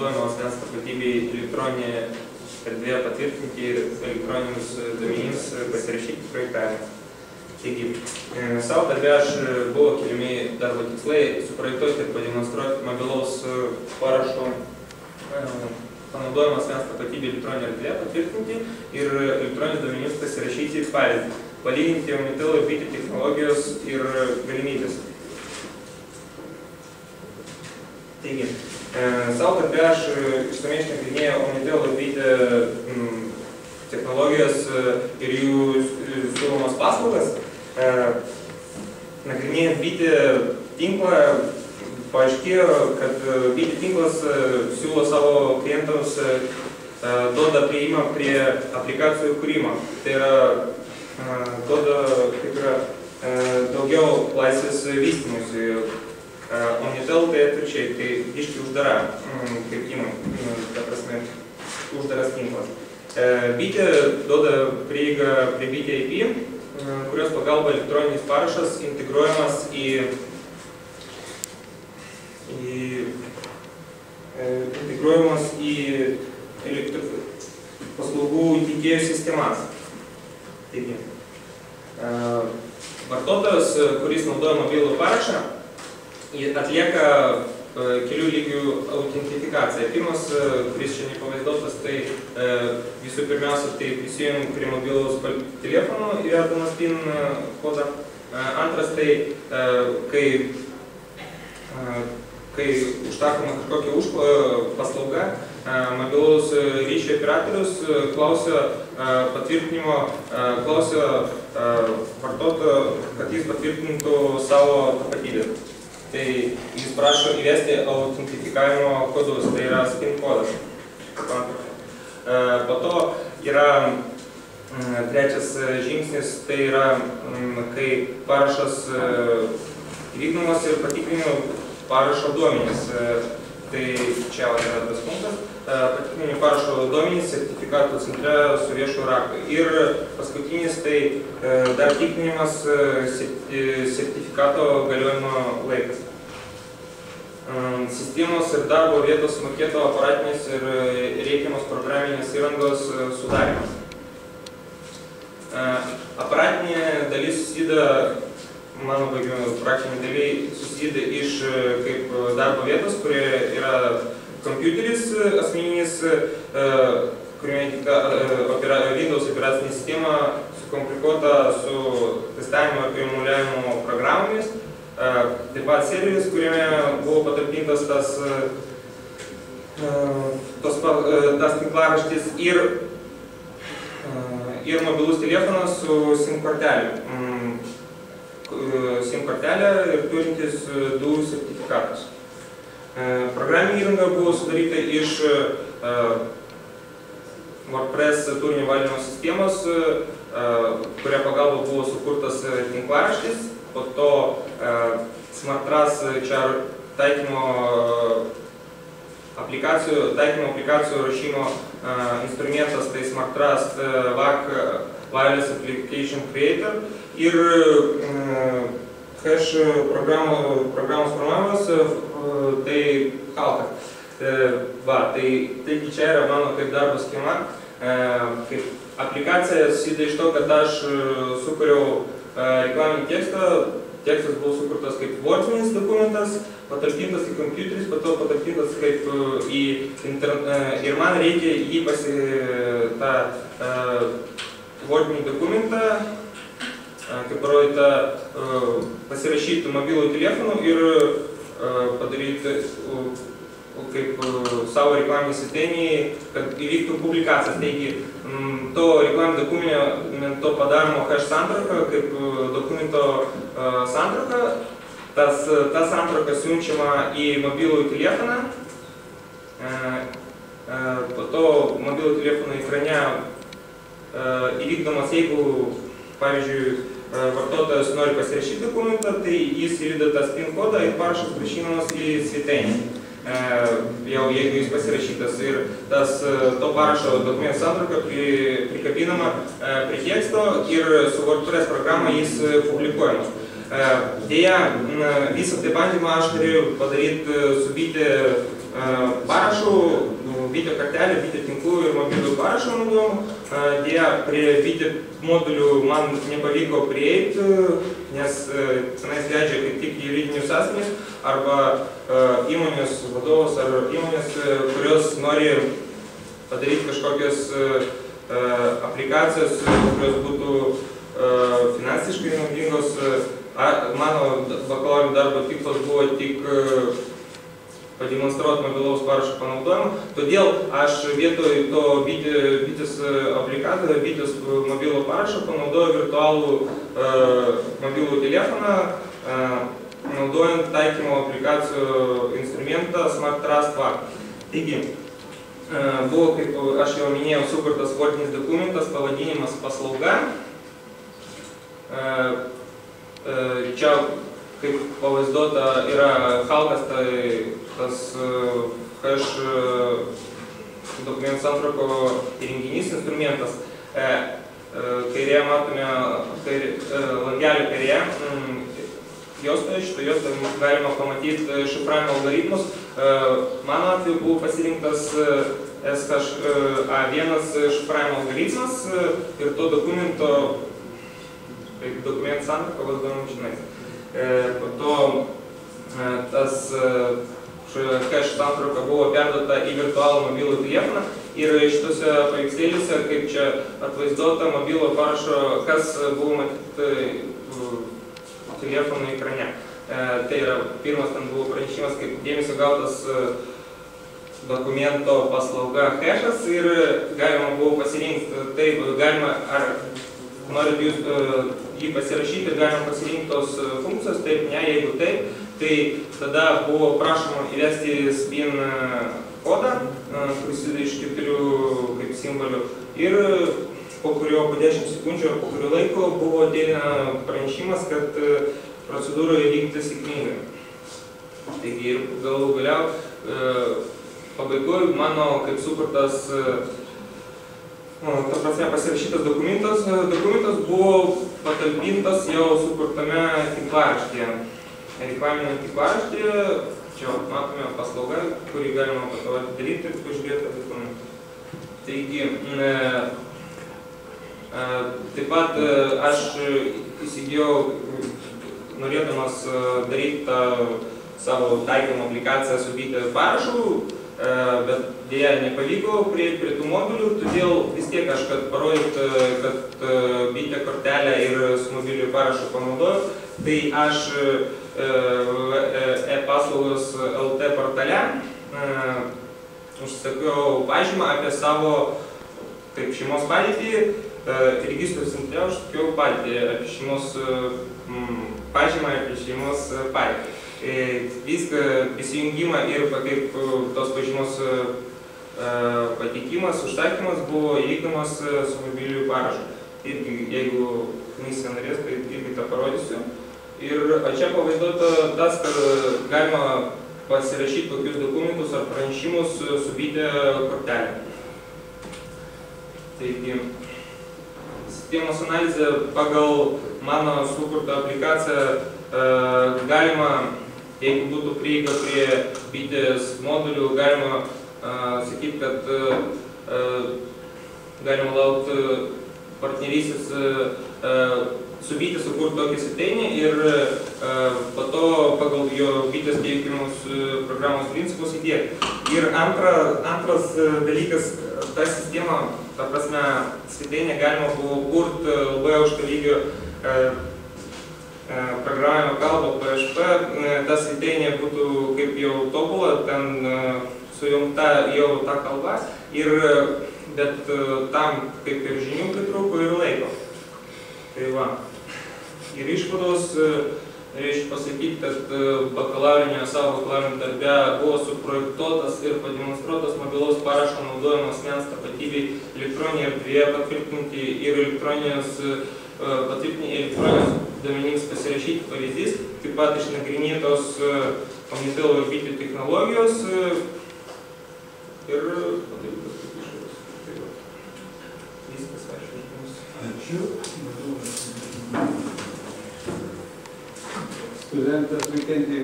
naudojimo asmens tapatybei elektroninėje erdvėje patvirtinti ir elektroninius duomenims pasirašyti projektavimą. Taigi, savo darbe buvo keliami darbo tikslai suprojektuoti ir pademonstruoti mobilaus parašo panaudojimo asmens tapatybei elektroninėje erdvėje patvirtinti ir elektroninius duomenims pasirašyti pavyzdį, palyginti Omnitel ir Bitė technologijos ir galimybės. Taigi, savo darbe aš išsamiai išnagrinėjau Omnitel ir Bitė technologijos ir jų siūlomas paslaugas. Nagrinėjant Bitė tinklą, paaiškėjo, kad Bitė tinklas siūlo savo klientams duoda prieimą prie aplikacijų kūrimo. Tai yra duoda daugiau laisvės vystymuisi. Omnitel tai atvirkščiai, tai biškai uždara kaip įmonė, ta prasme, uždaras tinklas. Bitė duoda prieigą prie Bitė IP, kurios pagalba elektroninis parašas integruojamas į paslaugų teikėjų sistemas. Taigi, vartotojas, kuris naudoja mobilų parašą, atlieka kelių lygių autentifikaciją. Pirmas, kuris čia nepavaizduotas, tai visų pirmiausia, tai prisijungiam prie mobilaus telefono įvedamas PIN kodą. Antras, tai kai užtakoma kažkokia paslauga, mobilaus ryšio operatorius klausia patvirtinimo, klausia vartotojo, kad jis patvirtintų savo tapatybę. Tai jis prašo įvesti autentifikavimo kodus, tai yra PIN kodas. Po to yra trečias žingsnis, tai yra, kai parašas įvykdomas ir patikrinimo parašo duomenys. Tai čia yra tas punktas. Patikrinimo parašo duomenys sertifikatų centre su viešu raktu. Ir paskutinis, tai dar tikrinimas sertifikato galiojimo laikas. Sistemos ir darbo vietos maketo aparatinės ir reikiamos programinės įrangos sudarimas. Aparatinė dalis susideda, mano praktinė dalis susideda iš kaip darbo vietos, kurie yra kompiuteris asmeninis, kuriame Windows operacinė sistema sukomplikuota su testavimo ir emuliavimo programomis. Taip pat serveris, kuriame buvo patalpintas tas tinklaraštis ir mobilus telefonas su SIM kortelė. SIM kortelė ir turintis du sertifikatus. Programinė įranga buvo sudaryta iš WordPress turinio valdymo sistemos, kuria pagalba buvo sukurtas tinklaraštis. Po to SmartTrust čia taikymo aplikacijų rašymo instrumentas, tai SmartTrust WAC Wireless Application Creator ir hash programos formavimas, tai Halka. Taigi čia yra mano kaip darbo schema. Kaip aplikacija susideda iš to, kad aš sukūriau reklaminį tekstą. Tekstas buvo sukurtas kaip wordinis dokumentas, patalpintas į kompiuteris, po to patalpintas kaip į internet. Ir man reikia jį tą wordinį dokumentą, kaip parodyta, pasirašyti mobilų telefoną ir padaryti kaip savo reklaminį svetainį, kad įvyktų publikacijas. Taigi, to reklaminio dokumento padarimo hash santrauka, kaip dokumento santrauka. Ta santrauka siunčiama į mobilų telefoną. Po to mobilų telefono ekrane įvykdomas, jeigu, pavyzdžiui, vartotojas nori pasirašyti dokumentą, tai jis įveda tas PIN kodą ir parašas prašynamas į svetainę. Jau jeigu jis pasirašytas ir to parašo dokumentų santrauka prikabinama prie teksto ir su WordPress programa jis publikuojamas. Deja, visą tai bandymą aš norėjau padaryti su Bitė parašu bitio kartelė, bitio tinklų ir mobilių parašo naudojimo. Dėja, prie bitio modulių man nepavyko prieiti, nes tenais leidžia tik juridinius asmenys arba įmonės vadovus ar įmonės, kurios nori padaryti kažkokias aplikacijas, kurios būtų finansiškai naudingos. Mano bakalaurinio darbo tikslas buvo tik pademonstruoti mobilaus parašo panaudojimą. Todėl aš vietoj to bitės aplikatorių, bitės mobilų parašo panaudoju virtualų mobilų telefoną, naudojant taikymo aplikacijų instrumentą Smart Trust VAC. Taigi, buvo, kaip aš jau minėjau, sukurtas vardinis dokumentas, pavadinimas paslauga. Čia, kaip pavaizduota, yra halkas, tai tas hash dokumentų santrauko įrenginys, instrumentas. Kairėje matome langelio kairėje. Šitoje galima pamatyti šifravimo algoritmus. Mano atveju buvo pasirinktas SHA1 šifravimo algoritmas ir to dokumento dokumentų santrauka vaizduojama čionais. Po to tas hash santrauka buvo perduota į virtualų mobilų telefoną ir šitose paveikslėliuose, kaip čia atvaizduota mobilų parašo, kas buvo matyti telefonų ekrane. Tai yra, pirmas ten buvo pranešimas, kaip dėmesio gautas dokumento paslauga hashas ir galima buvo pasirinkti, taip, galima, ar norit jūs jį pasirašyti, galima pasirinkti tos funkcijos, taip, ne, jeigu taip, tai tada buvo prašoma įvesti SPIN kodą, kuris susideda iš 4 kaip simbolių, ir po 10 sekundžių ar po kurio laiko buvo ateina pranešimas, kad procedūra įvykti sėkmingai. Taigi ir galiau pabaigoj mano kaip sukurtas ta prasme pasirašytas dokumentas buvo patalpintas jau sukurtame tinklaraštyje. Reklaminėme tinklaraštyje, čia matome paslaugą, kurį galima padaryti ir pažiūrėti dokumentą. Taigi, taip pat aš įsigijau, norėdamas daryti tą savo taikymą aplikaciją su bitio parašu, bet dėja nepavyko prieiti prie tų modulių, todėl vis tiek aš, kad parodyti, kad bitio kortelę ir su mobiliu parašu panaudoju, tai aš e-paslaugos LT portale užsakiau pažymą apie savo kaip šeimos padėtį, registrų centre užsakiau padėtį apie šeimos pažymą apie šeimos padėtį. Viską prisijungimą ir kaip tos pažymos patikimas, užsakymas buvo įvykdomas su mobiliu parašu. Irgi, jeigu komisija norės, tai irgi tą parodysiu. Ir čia pavaizduota tas, kad galima pasirašyti tokius dokumentus ar pranešimus su bitio kortelė. Taigi, sistemos analizė pagal mano sukurtą aplikaciją galima, jeigu būtų prieiga prie bitės modulių, galima sakyti, kad galima laukti partnerystės su bitė sukurti tokį svetainę ir po to pagal jo bitės teikiamus programos principus įdėti. Ir antras dalykas, ta sistema, ta prasme, svetainė galima buvo kurti labai aukšto lygio programavimo kalbą PHP, ta svetainė būtų kaip jau tobula, ten sujungta jau ta kalba, bet tam kaip ir žinių pritrūko ir laiko. Tai va. Ir išvados, reiškia pasakyti, kad savo bakalaurinio darbe buvo suprojektuotas ir pademonstruotas mobilaus parašo naudojimas asmens tapatybei elektroninėje erdvėje patvirtinti ir elektroninius duomenims pasirašyti pavyzdys, taip pat išnagrinėtos Omnitel ir bitio technologijos ir padarytos išvados. Viskas, ačiū. Studentas nukentėjo.